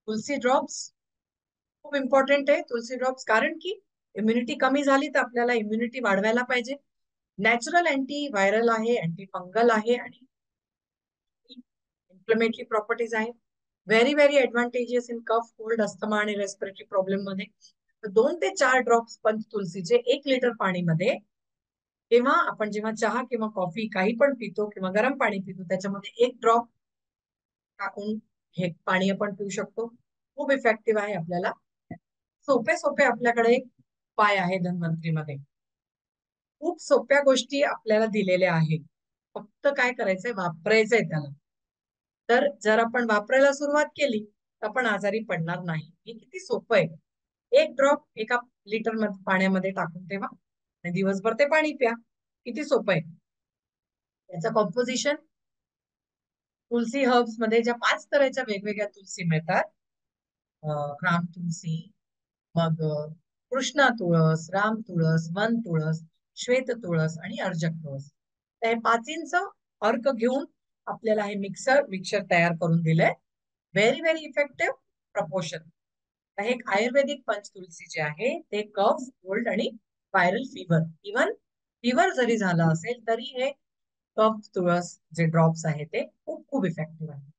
तुलसी drops खूप important आहे. तुलसी drops कारण की इम्युनिटी कमी झाली तर आपल्याला इम्युनिटी वाढवायला पाहिजे. नॅचरल अँटी व्हायरल आहे, अँटी फंगल आहे आणि इन्फ्लमेटरी प्रॉपर्टीज आहे. Very very advantageous in cough, cold, asthma आणि रेस्पिरेटरी प्रॉब्लेम मध्ये. 2 ते 4 ड्रॉप्स पंच तुलसीचे 1 लिटर पाणीमध्ये, किंवा आपण जेव्हा चहा किंवा कॉफी काही पण पितो किंवा गरम पाणी पितो त्याच्यामध्ये 1 ड्रॉप टाकून हे पाणी आपण पिऊ शकतो. खूप इफेक्टिव्ह आहे. आपल्याला सोपे सोपे आपल्याकडे उपाय आहे धन्वंतरीमध्ये. खूप सोप्या गोष्टी आपल्याला दिलेल्या आहेत. फक्त काय करायचंय, वापरायचंय त्याला. तर जर आपण वापरायला सुरुवात केली तर आपण आजारी पडणार नाही. हे किती सोपं आहे. 1 ड्रॉप एका लिटर पाण्यामध्ये टाकून ठेवा आणि दिवसभर ते पाणी प्या. किती सोपं आहे. याचं कॉम्पोजिशन, तुलसी हर्ब्स मध्ये ज्या 5 तऱ्हेच्या वेगवेगळ्या तुलसी मिळतात, राम तुलसी, मग कृष्णा तुळस, राम तुळस, वन तुळस, श्वेत तुळस आणि अर्जक तुळस. तर हे पाचींचं अर्क घेऊन आपल्याला हे मिक्सर तयार करून दिलंय. Very very effective proportion. हे एक आयुर्वेदिक पंच तुलसी जे आहे ते कफ, कोल्ड आणि व्हायरल फीवर, इव्हन फीवर जरी झाला असेल तरी हे कफ तुळस जे ड्रॉप्स आहे ते खूप खूप इफेक्टिव्ह आहे.